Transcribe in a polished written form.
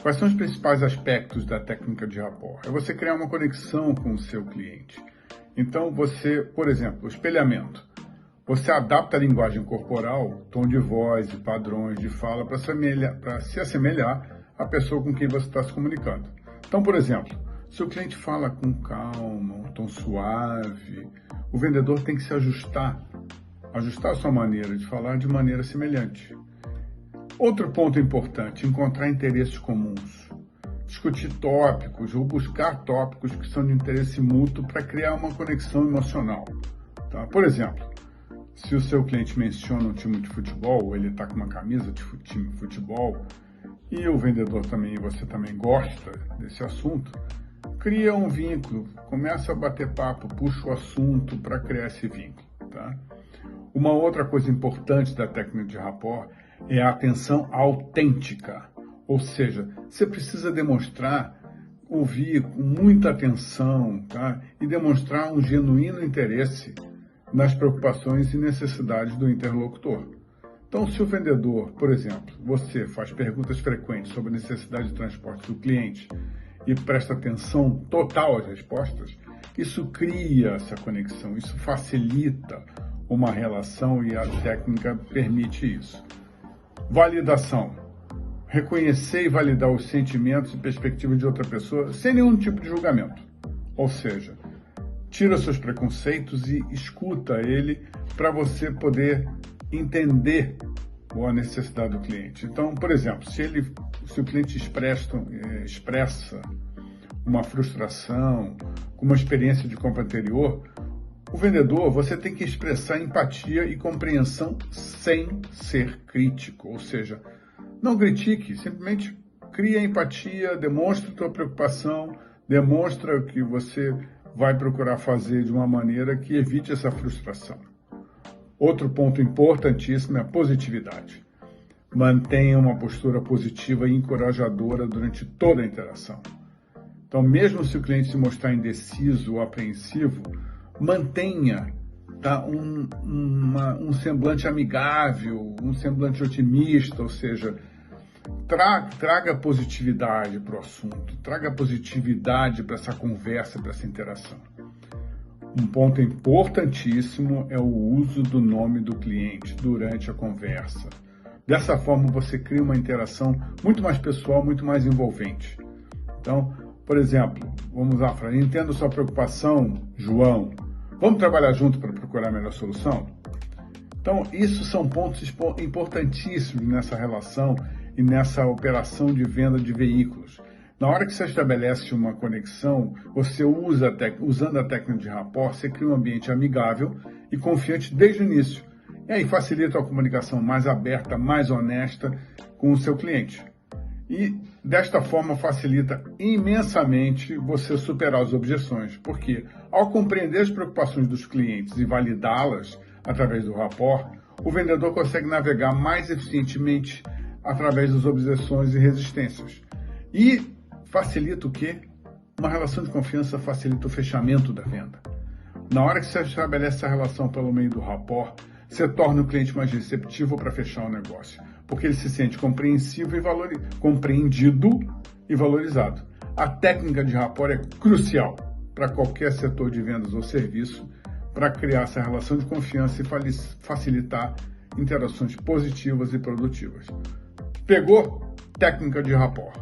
Quais são os principais aspectos da técnica de rapport? É você criar uma conexão com o seu cliente. Então, por exemplo, o espelhamento. Você adapta a linguagem corporal, tom de voz e padrões de fala para se assemelhar à pessoa com quem você está se comunicando. Então, por exemplo, se o cliente fala com calma, um tom suave, o vendedor tem que se ajustar a sua maneira de falar de maneira semelhante. Outro ponto importante, encontrar interesses comuns. Discutir tópicos ou buscar tópicos que são de interesse mútuo para criar uma conexão emocional. Tá? Por exemplo, se o seu cliente menciona um time de futebol, ou ele está com uma camisa de time de futebol, e o vendedor também, e você também gosta desse assunto, cria um vínculo, começa a bater papo, puxa o assunto para criar esse vínculo. Tá? Uma outra coisa importante da técnica de rapport é a atenção autêntica, ou seja, você precisa demonstrar, ouvir com muita atenção, tá? E demonstrar um genuíno interesse nas preocupações e necessidades do interlocutor. Então, se o vendedor, por exemplo, você faz perguntas frequentes sobre a necessidade de transporte do cliente e presta atenção total às respostas, isso cria essa conexão, isso facilita uma relação e a técnica permite isso. Validação. Reconhecer e validar os sentimentos e perspectivas de outra pessoa sem nenhum tipo de julgamento. Ou seja, tira seus preconceitos e escuta ele para você poder entender a necessidade do cliente. Então, por exemplo, se o cliente expressa uma frustração, uma experiência de compra anterior, o vendedor, você tem que expressar empatia e compreensão sem ser crítico, ou seja, não critique, simplesmente cria empatia, demonstra a tua preocupação, demonstra que você vai procurar fazer de uma maneira que evite essa frustração. Outro ponto importantíssimo é a positividade. Mantenha uma postura positiva e encorajadora durante toda a interação. Então, mesmo se o cliente se mostrar indeciso ou apreensivo, mantenha um semblante amigável, um semblante otimista, ou seja, traga positividade para o assunto, traga positividade para essa conversa, para essa interação. Um ponto importantíssimo é o uso do nome do cliente durante a conversa. Dessa forma, você cria uma interação muito mais pessoal, muito mais envolvente. Então, por exemplo, vamos lá, entendo sua preocupação, João. Vamos trabalhar junto para procurar a melhor solução? Então, isso são pontos importantíssimos nessa relação e nessa operação de venda de veículos. Na hora que você estabelece uma conexão, você usando a técnica de rapport, você cria um ambiente amigável e confiante desde o início. E aí facilita a comunicação mais aberta, mais honesta com o seu cliente. E desta forma facilita imensamente você superar as objeções, porque ao compreender as preocupações dos clientes e validá-las através do rapport, o vendedor consegue navegar mais eficientemente através das objeções e resistências. E facilita o quê? Uma relação de confiança facilita o fechamento da venda. Na hora que você estabelece essa relação pelo meio do rapport, você torna o cliente mais receptivo para fechar o negócio, porque ele se sente compreendido e valorizado. A técnica de rapport é crucial para qualquer setor de vendas ou serviço para criar essa relação de confiança e facilitar interações positivas e produtivas. Pegou? Técnica de rapport.